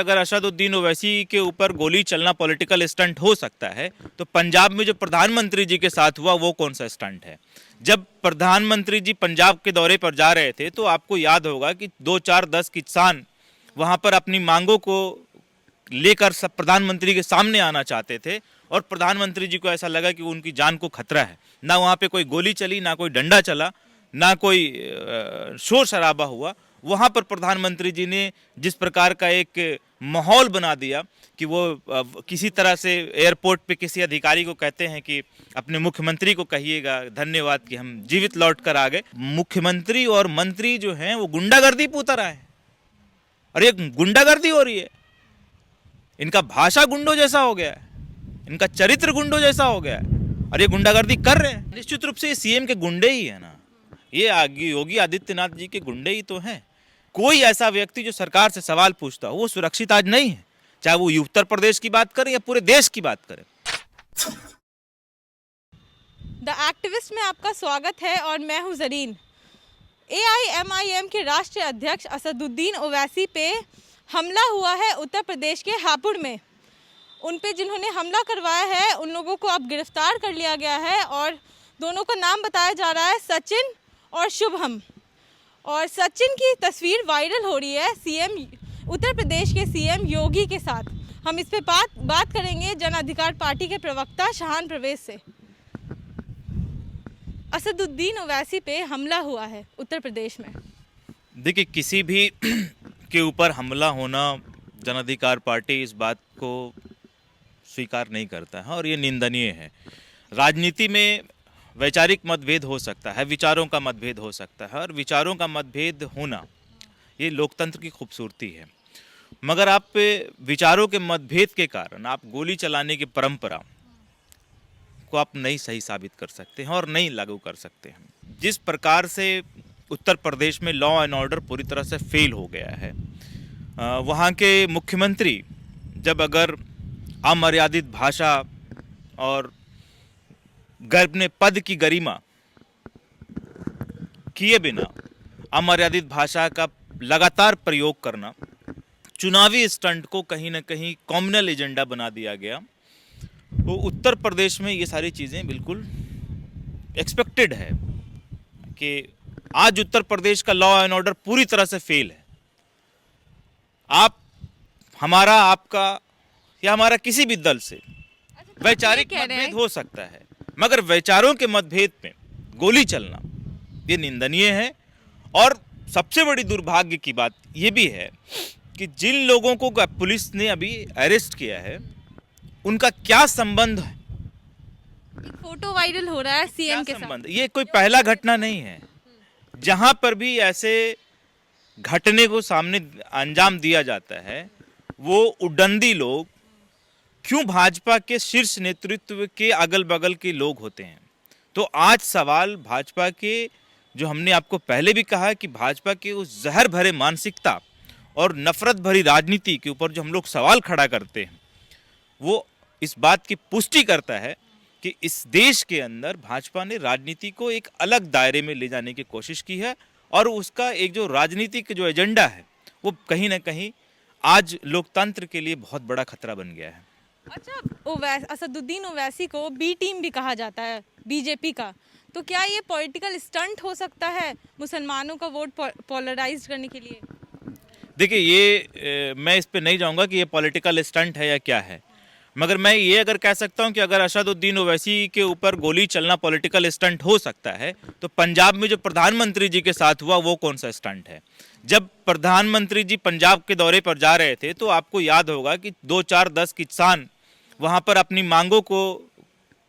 अगर असदुद्दीन ओवैसी के ऊपर गोली चलना पॉलिटिकल स्टंट हो सकता है तो पंजाब में जो प्रधानमंत्री जी के साथ हुआ वो कौन सा स्टंट है। जब प्रधानमंत्री जी पंजाब के दौरे पर जा रहे थे तो आपको याद होगा कि 2-4-10 किसान वहां पर अपनी मांगों को लेकर सब प्रधानमंत्री के सामने आना चाहते थे और प्रधानमंत्री जी को ऐसा लगा कि उनकी जान को खतरा है। ना वहां पे कोई गोली चली, ना कोई डंडा चला, ना कोई शोर शराबा हुआ। वहां पर प्रधानमंत्री जी ने जिस प्रकार का एक माहौल बना दिया कि वो किसी तरह से एयरपोर्ट पे किसी अधिकारी को कहते हैं कि अपने मुख्यमंत्री को कहिएगा धन्यवाद कि हम जीवित लौट कर आ गए। मुख्यमंत्री और मंत्री जो हैं वो गुंडागर्दी पे उतर आए और ये गुंडागर्दी हो रही है। इनका भाषा गुंडों जैसा हो गया है, इनका चरित्र गुंडों जैसा हो गया है और ये गुंडागर्दी कर रहे हैं। निश्चित रूप से ये सीएम के गुंडे ही है ना, ये योगी आदित्यनाथ जी के गुंडे ही तो हैं। कोई ऐसा व्यक्ति जो सरकार से सवाल पूछता हो वो सुरक्षित आज नहीं है, चाहे वो उत्तर प्रदेश की बात करें या पूरे देश की बात करें। द एक्टिविस्ट में आपका स्वागत है और मैं हूं जरीन। एआईएमआईएम के राष्ट्रीय अध्यक्ष असदुद्दीन ओवैसी पे हमला हुआ है उत्तर प्रदेश के हापुड़ में। उन पे जिन्होंने हमला करवाया है उन लोगों को अब गिरफ्तार कर लिया गया है और दोनों का नाम बताया जा रहा है सचिन और शुभम। और सचिन की तस्वीर वायरल हो रही है सीएम उत्तर प्रदेश के सीएम योगी के साथ। हम इस पे बात करेंगे जन अधिकार पार्टी के प्रवक्ता शाहान परवेज से। असदुद्दीन ओवैसी पे हमला हुआ है उत्तर प्रदेश में। देखिए, किसी भी के ऊपर हमला होना जन अधिकार पार्टी इस बात को स्वीकार नहीं करता है और ये निंदनीय है। राजनीति में वैचारिक मतभेद हो सकता है, विचारों का मतभेद हो सकता है और विचारों का मतभेद होना ये लोकतंत्र की खूबसूरती है। मगर आप विचारों के मतभेद के कारण आप गोली चलाने की परंपरा को आप नहीं सही साबित कर सकते हैं और नहीं लागू कर सकते हैं। जिस प्रकार से उत्तर प्रदेश में लॉ एंड ऑर्डर पूरी तरह से फेल हो गया है, वहाँ के मुख्यमंत्री जब अगर अमर्यादित भाषा और अपने पद की गरिमा किए बिना अमर्यादित भाषा का लगातार प्रयोग करना, चुनावी स्टंट को कहीं ना कहीं कॉम्युनल एजेंडा बना दिया गया। तो उत्तर प्रदेश में ये सारी चीज़ें बिल्कुल एक्सपेक्टेड है कि आज उत्तर प्रदेश का लॉ एंड ऑर्डर पूरी तरह से फेल है। आप हमारा, आपका या हमारा किसी भी दल से वैचारिक मतभेद हो सकता है, मगर विचारों के मतभेद में गोली चलना ये निंदनीय है। और सबसे बड़ी दुर्भाग्य की बात ये भी है कि जिन लोगों को पुलिस ने अभी अरेस्ट किया है उनका क्या संबंध है। एक फोटो वायरल हो रहा है सीएम के साथ। ये कोई पहला घटना नहीं है। जहां पर भी ऐसे घटने को सामने अंजाम दिया जाता है वो उडंडी लोग क्यों भाजपा के शीर्ष नेतृत्व के अगल बगल के लोग होते हैं। तो आज सवाल भाजपा के, जो हमने आपको पहले भी कहा कि भाजपा के उस जहर भरे मानसिकता और नफरत भरी राजनीति के ऊपर जो हम लोग सवाल खड़ा करते हैं वो इस बात की पुष्टि करता है कि इस देश के अंदर भाजपा ने राजनीति को एक अलग दायरे में ले जाने की कोशिश की है और उसका एक जो राजनीतिक जो एजेंडा है वो कहीं ना कहीं आज लोकतंत्र के लिए बहुत बड़ा खतरा बन गया है। अच्छा, असदुद्दीन ओवैसी को बी टीम भी कहा जाता है बीजेपी का, तो क्या ये पॉलिटिकल स्टंट हो सकता है मुसलमानों का वोट पोलराइज करने के लिए? देखिए, ये मैं इस पे नहीं जाऊंगा कि ये पॉलिटिकल स्टंट है या क्या है, मगर मैं ये अगर कह सकता हूं कि अगर असदुद्दीन ओवैसी के ऊपर गोली चलना पॉलिटिकल स्टंट हो सकता है तो पंजाब में जो प्रधानमंत्री जी के साथ हुआ वो कौन सा स्टंट है। जब प्रधानमंत्री जी पंजाब के दौरे पर जा रहे थे तो आपको याद होगा कि 2-4-10 किसान वहां पर अपनी मांगों को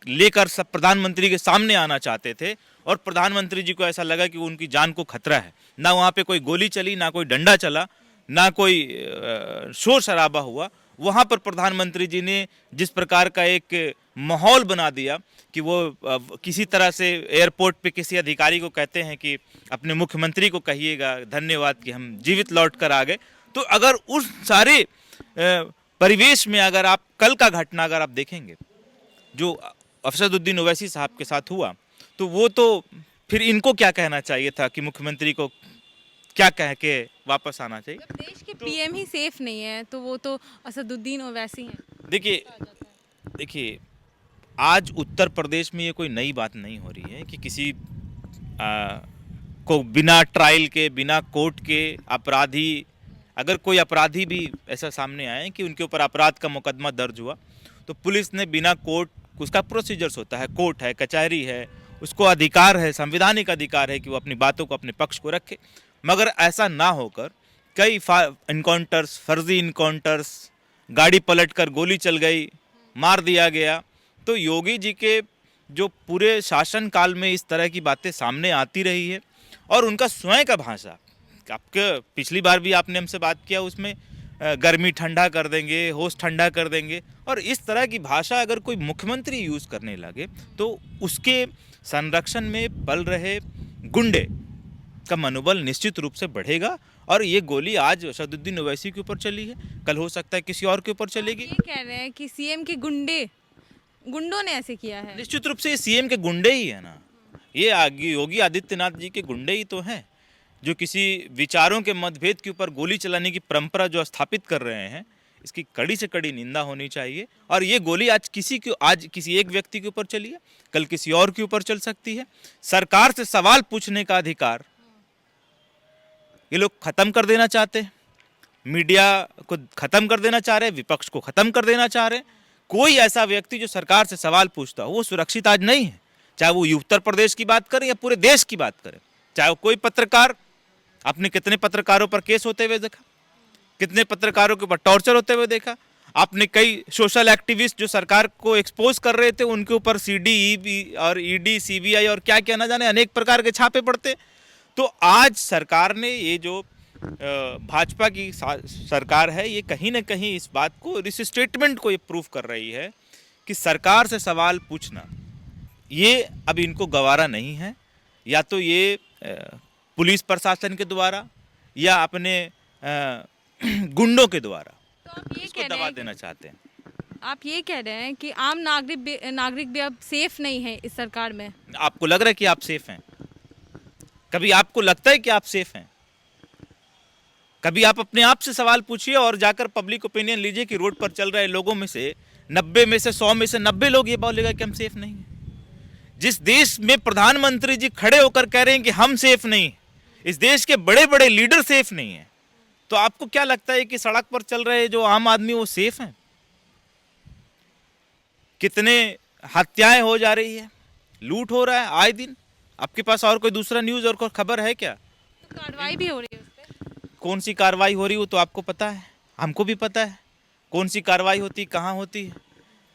लेकर सब प्रधानमंत्री के सामने आना चाहते थे और प्रधानमंत्री जी को ऐसा लगा कि उनकी जान को खतरा है। ना वहाँ पे कोई गोली चली, ना कोई डंडा चला, ना कोई शोर शराबा हुआ। वहाँ पर प्रधानमंत्री जी ने जिस प्रकार का एक माहौल बना दिया कि वो किसी तरह से एयरपोर्ट पे किसी अधिकारी को कहते हैं कि अपने मुख्यमंत्री को कहिएगा धन्यवाद कि हम जीवित लौट कर आ गए। तो अगर उस सारे परिवेश में अगर आप कल का घटना अगर आप देखेंगे जो असदुद्दीन ओवैसी साहब के साथ हुआ तो वो तो फिर इनको क्या कहना चाहिए था कि मुख्यमंत्री को क्या कह के वापस आना चाहिए। जब देश के पीएम ही सेफ नहीं है तो वो तो असदुद्दीन ओवैसी हैं। देखिए देखिए आज उत्तर प्रदेश में ये कोई नई बात नहीं हो रही है कि किसी को बिना ट्रायल के, बिना कोर्ट के अपराधी, अगर कोई अपराधी भी ऐसा सामने आए कि उनके ऊपर अपराध का मुकदमा दर्ज हुआ तो पुलिस ने बिना कोर्ट, उसका प्रोसीजर्स होता है, कोर्ट है, कचहरी है, उसको अधिकार है, संवैधानिक अधिकार है कि वो अपनी बातों को, अपने पक्ष को रखे। मगर ऐसा ना होकर कई इनकाउंटर्स, फर्जी इनकाउंटर्स, गाड़ी पलटकर गोली चल गई, मार दिया गया। तो योगी जी के जो पूरे शासन काल में इस तरह की बातें सामने आती रही है और उनका स्वयं का भाषा, आपके पिछली बार भी आपने हमसे बात किया, उसमें गर्मी ठंडा कर देंगे, होश ठंडा कर देंगे, और इस तरह की भाषा अगर कोई मुख्यमंत्री यूज़ करने लगे तो उसके संरक्षण में पल रहे गुंडे का मनोबल निश्चित रूप से बढ़ेगा। और ये गोली आज असदुद्दीन ओवैसी के ऊपर चली है, कल हो सकता है किसी और के ऊपर चलेगी। ये कह रहे हैं कि सीएम के गुंडों ने ऐसे किया है। निश्चित रूप से ये सीएम के गुंडे ही है ना, ये योगी आदित्यनाथ जी के गुंडे ही तो हैं, जो किसी विचारों के मतभेद के ऊपर गोली चलाने की परंपरा जो स्थापित कर रहे हैं। इसकी कड़ी से कड़ी निंदा होनी चाहिए। और ये गोली आज किसी एक व्यक्ति के ऊपर चली है, कल किसी और के ऊपर चल सकती है। सरकार से सवाल पूछने का अधिकार ये लोग खत्म कर देना चाहते हैं, मीडिया को खत्म कर देना चाह रहे हैं, विपक्ष को खत्म कर देना चाह रहे हैं। कोई ऐसा व्यक्ति जो सरकार से सवाल पूछता हो वो सुरक्षित आज नहीं है, चाहे वो उत्तर प्रदेश की बात करें या पूरे देश की बात करें। चाहे वो कोई पत्रकार, आपने कितने पत्रकारों पर केस होते हुए देखा, कितने पत्रकारों के ऊपर टॉर्चर होते हुए देखा। आपने कई सोशल एक्टिविस्ट जो सरकार को एक्सपोज कर रहे थे उनके ऊपर सीडी और ईडी, सीबीआई और क्या क्या ना जाने अनेक प्रकार के छापे पड़ते। तो आज सरकार ने, ये जो भाजपा की सरकार है, ये कहीं ना कहीं इस बात को, इस स्टेटमेंट को ये प्रूव कर रही है कि सरकार से सवाल पूछना ये अब इनको गवारा नहीं है। या तो ये पुलिस प्रशासन के द्वारा या अपने गुंडों के द्वारा तो आप ये इसको कह दबा रहे हैं, देना चाहते हैं। आप ये कह रहे हैं कि आम नागरिक भी अब सेफ नहीं है इस सरकार में। आपको लग रहा है कि आप सेफ हैं? कभी आपको लगता है कि आप सेफ हैं? कभी आप अपने आप से सवाल पूछिए और जाकर पब्लिक ओपिनियन लीजिए कि रोड पर चल रहे लोगों में से 90 में से 100 में से 90 लोग ये बोलेगा कि हम सेफ नहीं हैं। जिस देश में प्रधानमंत्री जी खड़े होकर कह रहे हैं कि हम सेफ नहीं, इस देश के बड़े बड़े लीडर सेफ नहीं है, तो आपको क्या लगता है कि सड़क पर चल रहे जो आम आदमी वो सेफ हैं? कितने हत्याएं हो जा रही है, लूट हो रहा है आए दिन। आपके पास और कोई दूसरा न्यूज़ और कोई खबर है क्या? तो कार्रवाई भी हो रही है उस पे। कौन सी कार्रवाई हो रही हो तो आपको पता है, हमको भी पता है कौन सी कार्रवाई होती, कहाँ होती है,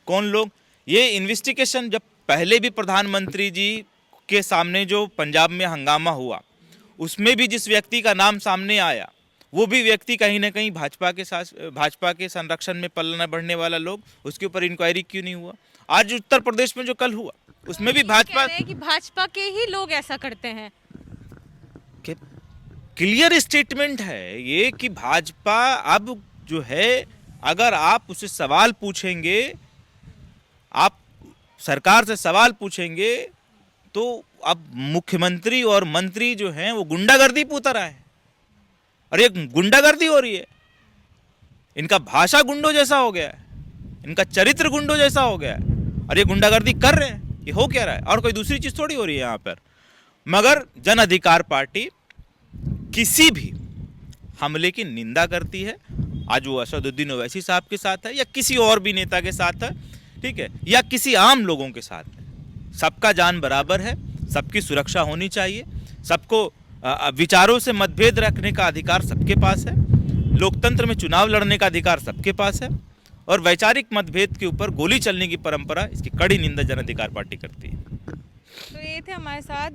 कौन लोग। ये इन्वेस्टिगेशन जब पहले भी प्रधानमंत्री जी के सामने जो पंजाब में हंगामा हुआ, उसमें भी जिस व्यक्ति का नाम सामने आया वो भी व्यक्ति कहीं ना कहीं भाजपा के संरक्षण में पलना बढ़ने वाला लोग, उसके ऊपर इंक्वायरी क्यों नहीं हुआ? आज उत्तर प्रदेश में जो कल हुआ उसमें भी भाजपा, कह रहे हैं कि भाजपा के ही लोग ऐसा करते हैं। क्लियर स्टेटमेंट है ये कि भाजपा अब जो है, अगर आप उससे सवाल पूछेंगे, आप सरकार से सवाल पूछेंगे तो अब मुख्यमंत्री और मंत्री जो हैं वो गुंडागर्दी पे उतर आए। और ये गुंडागर्दी हो रही है, इनका भाषा गुंडों जैसा हो गया है, इनका चरित्र गुंडों जैसा हो गया है, और ये गुंडागर्दी कर रहे हैं। ये हो क्या रहा है? और कोई दूसरी चीज थोड़ी हो रही है यहाँ पर। मगर जन अधिकार पार्टी किसी भी हमले की निंदा करती है। आज वो असदुद्दीन ओवैसी साहब के साथ है या किसी और भी नेता के साथ है, ठीक है, या किसी आम लोगों के साथ है, सबका जान बराबर है, सबकी सुरक्षा होनी चाहिए, सबको विचारों से मतभेद रखने का अधिकार सबके पास है, लोकतंत्र में चुनाव लड़ने का अधिकार सबके पास है, और वैचारिक मतभेद के ऊपर गोली चलने की परंपरा, इसकी कड़ी निंदा जन अधिकार पार्टी करती है। तो ये थे हमारे साथ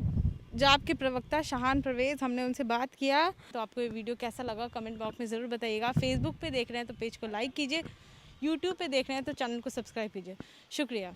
जाप के प्रवक्ता शाहान परवेज, हमने उनसे बात किया। तो आपको ये वीडियो कैसा लगा कमेंट बॉक्स में ज़रूर बताइएगा। फेसबुक पे देख रहे हैं तो पेज को लाइक कीजिए, यूट्यूब पे देख रहे हैं तो चैनल को सब्सक्राइब कीजिए। शुक्रिया।